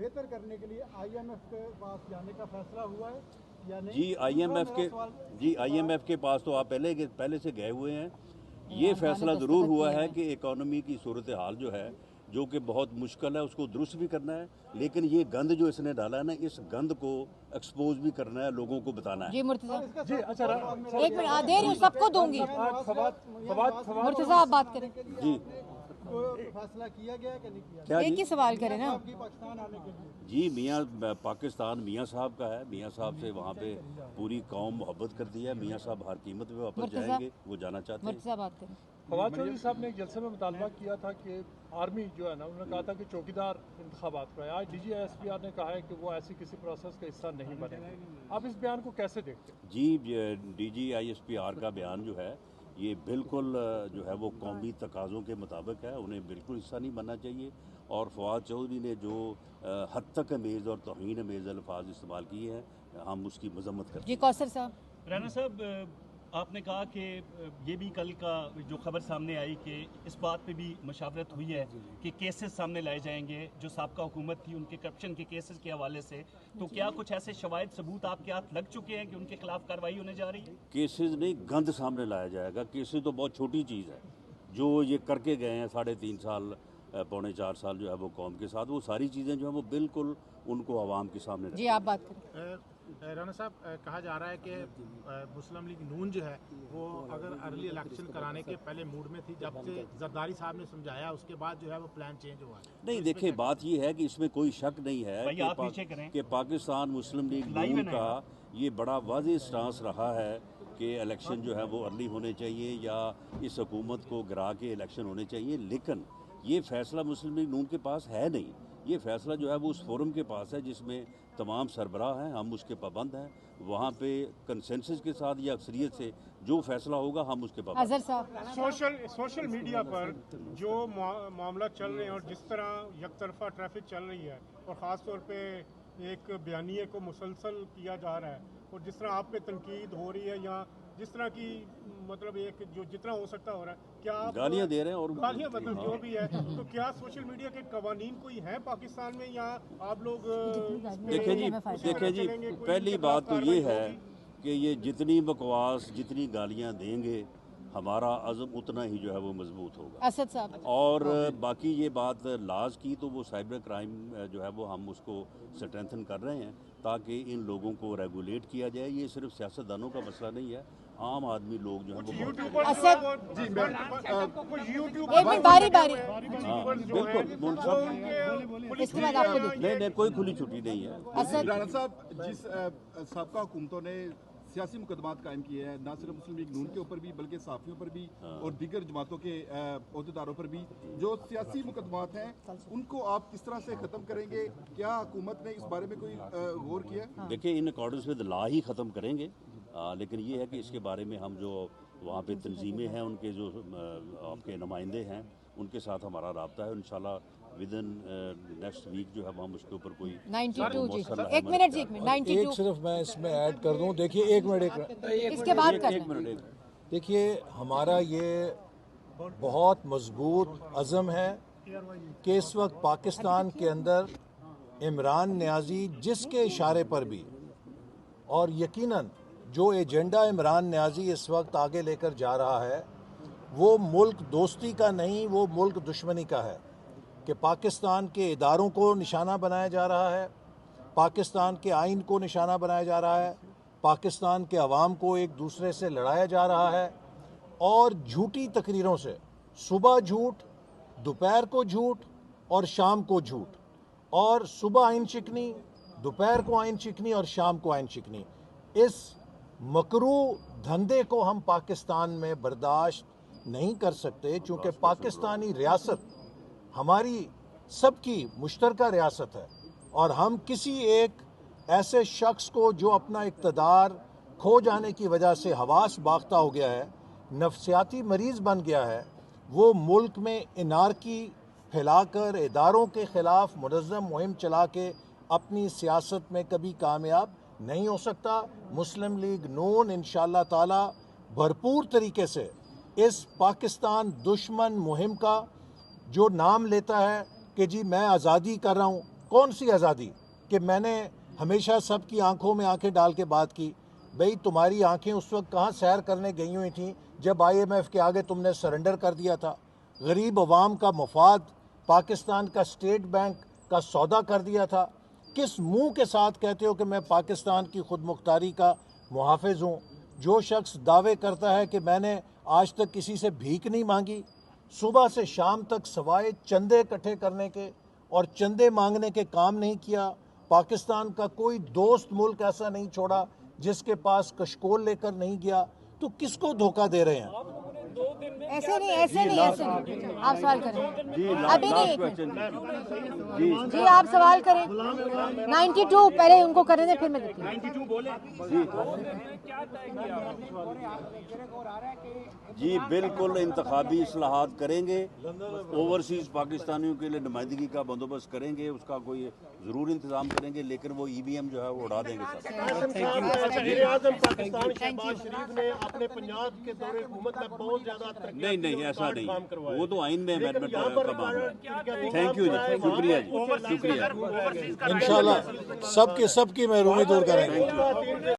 بہتر کرنے کے لیے IMF کے پاس جانے کا فیصلہ ہوا ہے یا نہیں؟ جی آئی ایم ایف کے پاس تو آپ پہلے سے گئے ہوئے ہیں. یہ فیصلہ ضرور ہوا ہے کہ اکانومی کی صورتحال جو ہے جو کہ بہت مشکل ہے اس کو درست بھی کرنا ہے, لیکن یہ گند جو اس نے ڈالا ہے نا اس گند کو ایکسپوز بھی کرنا ہے, لوگوں کو بتانا ہے. جی مرتضی جی اچھا ایک منٹ دے رہی ہوں, سب کو دوں گی. مرتضی آپ بات کریں. جی فیصلہ کیا گیا کہ نہیں کیا؟ کیا ایک ہی سوال کریں نا. پاکستان آنے کے لیے جی پاکستان میاں صاحب کا ہے. میاں صاحب سے وہاں پہ پوری قوم محبت کرتی ہے. میاں صاحب ہر قیمت پہ واپس جائیں گے, وہ جانا چاہتے ہیں. مرتضی بات کریں. فواد چودھری صاحب نے ایک جلسے میں مطالبہ کیا تھا کہ آرمی جو ہے نا انہوں نے کہا تھا کہ چوکیدار انتخابات کرائے. آج DG ISPR نے کہا ہے کہ وہ ایسی کسی پروسیس کا حصہ نہیں بنے. آپ اس بیان کو کیسے دیکھتے ہیں؟ جی DG ISPR کا بیان جو ہے یہ بالکل جو ہے وہ قومی تقاضوں کے مطابق ہے, انہیں بالکل حصہ نہیں بننا چاہیے. اور فواد چودھری نے جو حد تک امیز اور توہین امیز الفاظ استعمال کیے ہیں ہم اس کی مذمت کرتے ہیں. جی کوثر صاحب. رانا صاحب آپ نے کہا کہ یہ بھی کل کا جو خبر سامنے آئی کہ اس بات پہ بھی مشاورت ہوئی ہے کہ کیسز سامنے لائے جائیں گے جو سابقہ حکومت تھی ان کے کرپشن کے کیسز کے حوالے سے, تو کیا کچھ ایسے شواہد ثبوت آپ کے ہاتھ لگ چکے ہیں کہ ان کے خلاف کارروائی ہونے جا رہی ہے؟ کیسز نہیں, گند سامنے لایا جائے گا. کیسز تو بہت چھوٹی چیز ہے. جو یہ کر کے گئے ہیں 3.5 سال 4.25 سال جو ہے وہ قوم کے ساتھ, وہ ساری چیزیں جو ہیں وہ بالکل ان کو عوام کے سامنے جی آپ بات کریں. رانا صاحب کہا جا رہا ہے کہ مسلم لیگ نون جو ہے وہ اگر ارلی الیکشن کرانے کے پہلے موڈ میں تھی, جب سے زرداری صاحب نے سمجھایا اس کے بعد جو ہے وہ پلان چینج ہوا ہے. نہیں دیکھیں, بات یہ ہے کہ اس میں کوئی شک نہیں ہے کہ پاکستان مسلم لیگ نون کا یہ بڑا واضح سٹانس رہا ہے کہ الیکشن جو ہے وہ ارلی ہونے چاہیے یا اس حکومت کو گرا کے الیکشن ہونے چاہیے. لیکن یہ فیصلہ مسلم لیگ نون کے پاس ہے نہیں. یہ فیصلہ جو ہے وہ اس فورم کے پاس ہے جس میں تمام سربراہ ہیں, ہم اس کے پابند ہیں. وہاں پہ کنسنسس کے ساتھ یا اکثریت سے جو فیصلہ ہوگا ہم اس کے پابند. اظہر صاحب. سوشل میڈیا پر جو معاملات چل رہے ہیں اور جس طرح یک طرفہ ٹریفک چل رہی ہے اور خاص طور پہ ایک بیانیے کو مسلسل کیا جا رہا ہے اور جس طرح آپ پہ تنقید ہو رہی ہے یا جس طرح کی مطلب ایک جو جتنا ہو سکتا ہو رہا ہے, کیا آپ گالیاں دے رہے ہیں اور گالیاں مطلب جو بھی ہے, تو کیا سوشل میڈیا کے قوانین کوئی ہیں پاکستان میں یا آپ لوگ دیکھیں جی پہلی بات تو یہ ہے کہ یہ جتنی بکواس جتنی گالیاں دیں گے ہمارا عزم اتنا ہی جو ہے وہ مضبوط ہوگا. اسد صاحب. اور باقی یہ بات لاز کی تو وہ سائبر کرائم جو ہے وہ ہم اس کو سٹرینتھن کر رہے ہیں تاکہ ان لوگوں کو ریگولیٹ کیا جائے. یہ صرف سیاستدانوں کا مسئلہ نہیں ہے, عام آدمی لوگ جو ہیں وہ اسد ایک منٹ باری بالکل اس کے بعد آپ کو نہیں کوئی کھلی چھٹی نہیں ہے. اسد. رانا صاحب, جس سابقہ حکومتوں نے سیاسی مقدمات قائم کیے ہیں نہ صرف مسلم لیگ نون کے اوپر بھی بلکہ صحافیوں پر بھی اور دیگر جماعتوں کے عہدیداروں پر بھی, جو سیاسی مقدمات ہیں ان کو آپ کس طرح سے ختم کریں گے؟ کیا حکومت نے اس بارے میں کوئی غور کیا ہے؟ دیکھیں ان اکارڈنس ود لا ہی ختم کریں گے, لیکن یہ ہے کہ اس کے بارے میں ہم جو وہاں پہ تنظیمیں ہیں ان کے جو آپ کے نمائندے ہیں ان کے ساتھ ہمارا رابطہ ہے. انشاءاللہ ود ان نیکسٹ ویک جو ہے ہم اس کے اوپر کوئی 92 جی ایک منٹ جی 92 ایک صرف میں اس میں ایڈ کر دوں. دیکھیے ایک منٹ اس کے بعد کریں. دیکھیے ہمارا یہ بہت مضبوط عزم ہے کہ اس وقت پاکستان کے اندر عمران نیازی جس کے اشارے پر بھی اور یقیناً جو ایجنڈا عمران نیازی اس وقت آگے لے کر جا رہا ہے وہ ملک دوستی کا نہیں, وہ ملک دشمنی کا ہے. کہ پاکستان کے اداروں کو نشانہ بنایا جا رہا ہے, پاکستان کے آئین کو نشانہ بنایا جا رہا ہے, پاکستان کے عوام کو ایک دوسرے سے لڑایا جا رہا ہے اور جھوٹی تقریروں سے صبح جھوٹ, دوپہر کو جھوٹ اور شام کو جھوٹ, اور صبح آئین شکنی, دوپہر کو آئین شکنی اور شام کو آئین شکنی. اس مکروہ دھندے کو ہم پاکستان میں برداشت نہیں کر سکتے چونکہ پاکستانی ریاست ہماری سب کی مشترکہ ریاست ہے اور ہم کسی ایک ایسے شخص کو جو اپنا اقتدار کھو جانے کی وجہ سے حواس باختہ ہو گیا ہے, نفسیاتی مریض بن گیا ہے, وہ ملک میں انارکی پھیلا کر اداروں کے خلاف منظم مہم چلا کے اپنی سیاست میں کبھی کامیاب نہیں ہو سکتا. مسلم لیگ نون انشاءاللہ تعالی بھرپور طریقے سے اس پاکستان دشمن مہم کا جو نام لیتا ہے کہ جی میں آزادی کر رہا ہوں, کون سی آزادی کہ میں نے ہمیشہ سب کی آنکھوں میں آنکھیں ڈال کے بات کی. بھئی تمہاری آنکھیں اس وقت کہاں سیر کرنے گئی ہوئی تھیں جب IMF کے آگے تم نے سرنڈر کر دیا تھا. غریب عوام کا مفاد پاکستان کا اسٹیٹ بینک کا سودا کر دیا تھا. کس منہ کے ساتھ کہتے ہو کہ میں پاکستان کی خود مختاری کا محافظ ہوں؟ جو شخص دعوے کرتا ہے کہ میں نے آج تک کسی سے بھیک نہیں مانگی، صبح سے شام تک سوائے چندے اکٹھے کرنے کے اور چندے مانگنے کے کام نہیں کیا. پاکستان کا کوئی دوست ملک ایسا نہیں چھوڑا جس کے پاس کشکول لے کر نہیں گیا. تو کس کو دھوکہ دے رہے ہیں؟ ایسے نہیں آپ سوال کریں. ابھی نہیں جی آپ سوال کریں. 92 پہلے ان کو کرنے دیں پھر میں دیتی ہوں. جی بالکل انتخابی اصلاحات کریں گے، اوورسیز پاکستانیوں کے لیے نمائندگی کا بندوبست کریں گے، اس کا کوئی ضرور انتظام کریں گے، لیکن وہ EVM جو ہے وہ اڑا دیں گے. وزیراعظم پاکستان شہباز شریف نے اپنے پنجاب کے دورے حکومت میں بہت زیادہ نہیں ایسا نہیں، وہ تو آئین میں امینڈمنٹ کا معاملہ ہے. تھینک یو جی، شکریہ جی، شکریہ. انشاءاللہ سب کی محرومی دور کریں گے.